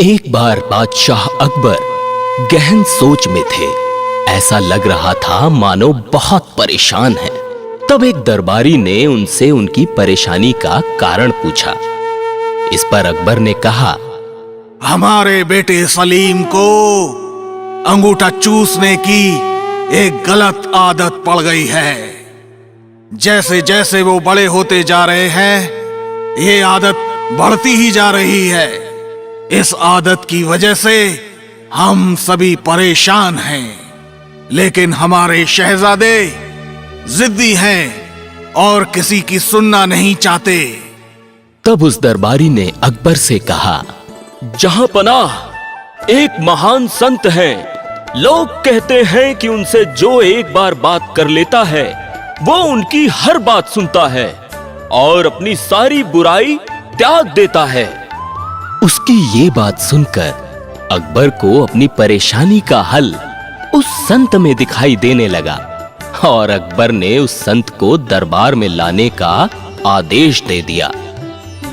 एक बार बादशाह अकबर गहन सोच में थे। ऐसा लग रहा था मानो बहुत परेशान है। तब एक दरबारी ने उनसे उनकी परेशानी का कारण पूछा। इस पर अकबर ने कहा, हमारे बेटे सलीम को अंगूठा चूसने की एक गलत आदत पड़ गई है। जैसे जैसे वो बड़े होते जा रहे हैं, ये आदत बढ़ती ही जा रही है। इस आदत की वजह से हम सभी परेशान हैं। लेकिन हमारे शहजादे जिद्दी हैं और किसी की सुनना नहीं चाहते। तब उस दरबारी ने अकबर से कहा, जहां पनाह एक महान संत हैं। लोग कहते हैं कि उनसे जो एक बार बात कर लेता है वो उनकी हर बात सुनता है और अपनी सारी बुराई त्याग देता है। उसकी ये बात सुनकर अकबर को अपनी परेशानी का हल उस संत में दिखाई देने लगा और अकबर ने उस संत को दरबार में लाने का आदेश दे दिया।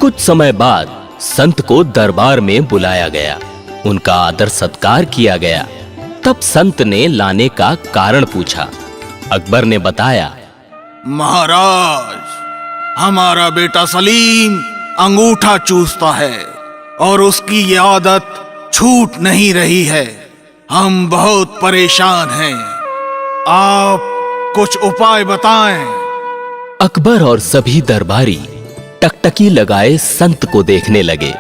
कुछ समय बाद संत को दरबार में बुलाया गया, उनका आदर सत्कार किया गया। तब संत ने लाने का कारण पूछा। अकबर ने बताया, महाराज, हमारा बेटा सलीम अंगूठा चूसता है और उसकी ये आदत छूट नहीं रही है। हम बहुत परेशान हैं। आप कुछ उपाय बताएं। अकबर और सभी दरबारी टकटकी लगाए संत को देखने लगे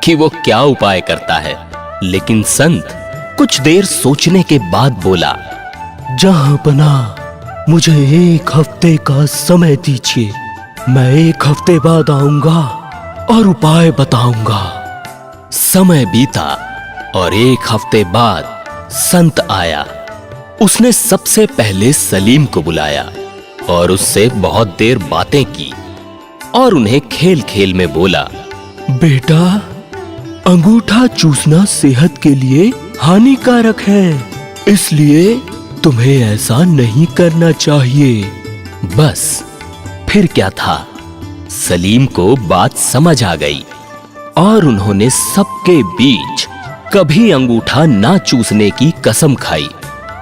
कि वो क्या उपाय करता है। लेकिन संत कुछ देर सोचने के बाद बोला, जहां पनाह, मुझे 1 हफ्ते का समय दीजिए। मैं 1 हफ्ते बाद आऊंगा और उपाय बताऊंगा। समय बीता और 1 हफ्ते बाद संत आया। उसने सबसे पहले सलीम को बुलाया और उससे बहुत देर बातें की और उन्हें खेल खेल में बोला, बेटा, अंगूठा चूसना सेहत के लिए हानिकारक है, इसलिए तुम्हें ऐसा नहीं करना चाहिए। बस फिर क्या था, सलीम को बात समझ आ गई और उन्होंने सबके बीच कभी अंगूठा ना चूसने की कसम खाई।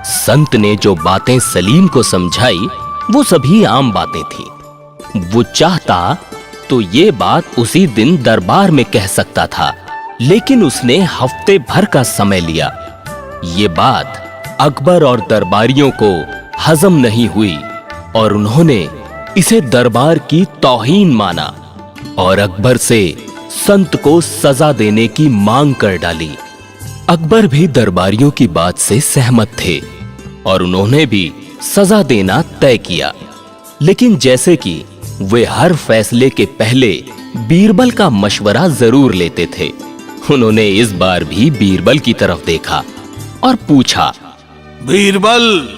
संत ने जो बातें सलीम को समझाई वो सभी आम बातें थीं। वो चाहता तो ये बात उसी दिन दरबार में कह सकता था, लेकिन उसने हफ्ते भर का समय लिया। ये बात अकबर और दरबारियों को हजम नहीं हुई और उन्होंने इसे दरबार की तौहीन माना और अकबर से संत को सजा देने की मांग कर डाली। अकबर भी दरबारियों की बात से सहमत थे और उन्होंने भी सजा देना तय किया। लेकिन जैसे कि वे हर फैसले के पहले बीरबल का मशवरा जरूर लेते थे, उन्होंने इस बार भी बीरबल की तरफ देखा और पूछा, बीरबल,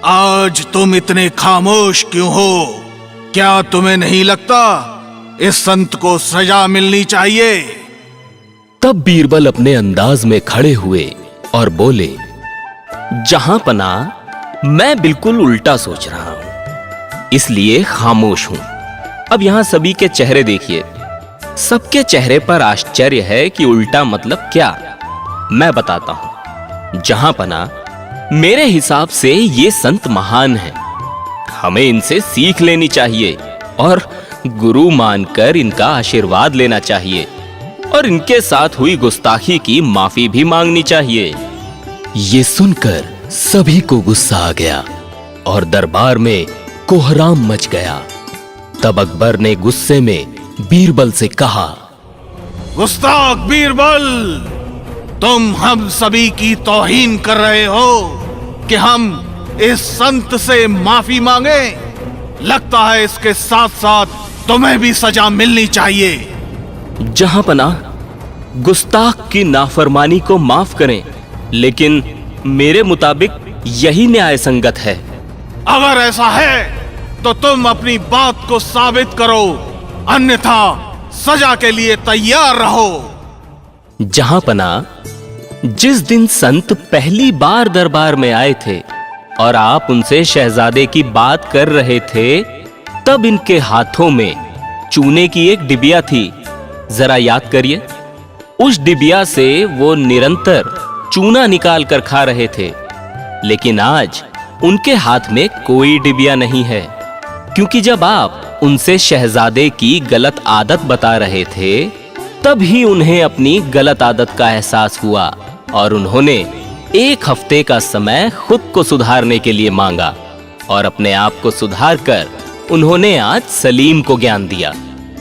आज तुम इतने खामोश क्यों हो? क्या तुम्हें नहीं लगता इस संत को सजा मिलनी चाहिए? तब बीरबल अपने अंदाज में खड़े हुए और बोले, जहां पनाह, मैं बिल्कुल उल्टा सोच रहा हूं, इसलिए खामोश हूं। अब यहां सभी के चेहरे देखिए। सबके चेहरे पर आश्चर्य है कि उल्टा मतलब क्या। मैं बताता हूं। जहां पनाह, मेरे हिसाब से ये संत महान हैं। हमें इनसे सीख लेनी चाहिए और गुरु मानकर इनका आशीर्वाद लेना चाहिए और इनके साथ हुई गुस्ताखी की माफी भी मांगनी चाहिए। ये सुनकर सभी को गुस्सा आ गया और दरबार में कोहराम मच गया। तब अकबर ने गुस्से में बीरबल से कहा, गुस्ताख बीरबल, तुम हम सभी की तौहीन कर रहे हो कि हम इस संत से माफी मांगे। लगता है इसके साथ साथ तुम्हें भी सजा मिलनी चाहिए। जहां पनाह, गुस्ताख की नाफरमानी को माफ करें, लेकिन मेरे मुताबिक यही न्याय संगत है। अगर ऐसा है तो तुम अपनी बात को साबित करो, अन्यथा सजा के लिए तैयार रहो। जहां पनाह, जिस दिन संत पहली बार दरबार में आए थे और आप उनसे शहजादे की बात कर रहे थे, तब इनके हाथों में चूने की एक डिबिया थी। जरा याद करिए। उस डिबिया से वो निरंतर चूना निकाल कर खा रहे थे। लेकिन आज उनके हाथ में कोई डिबिया नहीं है, क्योंकि जब आप उनसे शहजादे की गलत आदत बता रहे थे, तब ही उन्हें अपनी गलत आदत का एहसास हुआ और उन्होंने 1 हफ्ते का समय खुद को सुधारने के लिए मांगा और अपने आप को सुधार कर उन्होंने आज सलीम को ज्ञान दिया।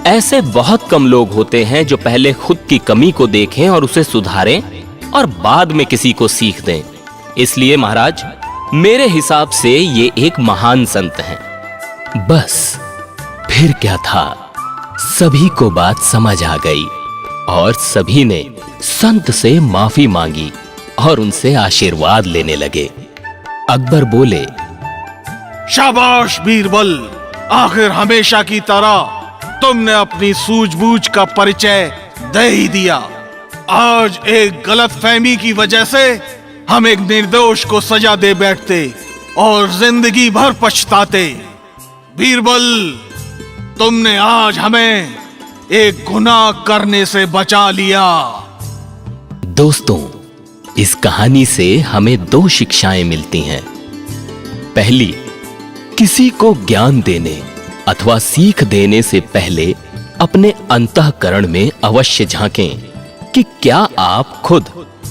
ऐसे बहुत कम लोग होते हैं जो पहले खुद की कमी को देखें और उसे सुधारें और बाद में किसी को सीख दें। इसलिए महाराज, मेरे हिसाब से ये एक महान संत हैं। बस फिर क्या था, सभी को बात समझ आ गई और सभी ने संत से माफी मांगी और उनसे आशीर्वाद लेने लगे। अकबर बोले, शाबाश बीरबल, आखिर हमेशा की तरह तुमने अपनी सूझबूझ का परिचय दे ही दिया। आज एक गलतफहमी की वजह से हम एक निर्दोष को सजा दे बैठते और जिंदगी भर पछताते। बीरबल, तुमने आज हमें एक गुनाह करने से बचा लिया। दोस्तों, इस कहानी से हमें 2 शिक्षाएं मिलती हैं। पहली, किसी को ज्ञान देने अथवा सीख देने से पहले अपने अंतःकरण में अवश्य झांकें कि क्या आप खुद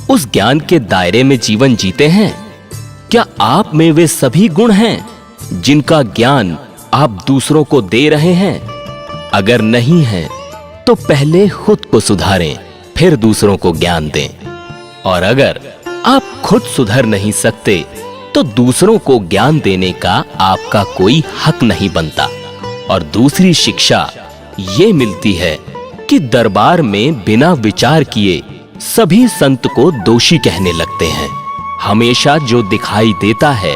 उस ज्ञान के दायरे में जीवन जीते हैं। क्या आप में वे सभी गुण हैं जिनका ज्ञान आप दूसरों को दे रहे हैं? अगर नहीं है तो पहले खुद को सुधारें, फिर दूसरों को ज्ञान दें। और अगर आप खुद सुधर नहीं सकते तो दूसरों को ज्ञान देने का आपका कोई हक नहीं बनता। और दूसरी शिक्षा ये मिलती है कि दरबार में बिना विचार किए सभी संत को दोषी कहने लगते हैं। हमेशा जो दिखाई देता है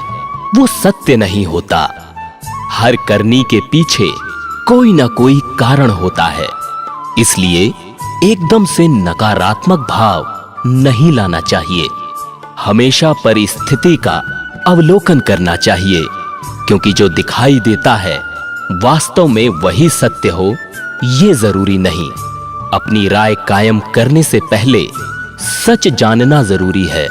वो सत्य नहीं होता। हर करनी के पीछे कोई ना कोई कारण होता है। इसलिए एकदम से नकारात्मक भाव नहीं लाना चाहिए। हमेशा परिस्थिति का अवलोकन करना चाहिए, क्योंकि जो दिखाई देता है वास्तव में वही सत्य हो ये जरूरी नहीं। अपनी राय कायम करने से पहले सच जानना जरूरी है।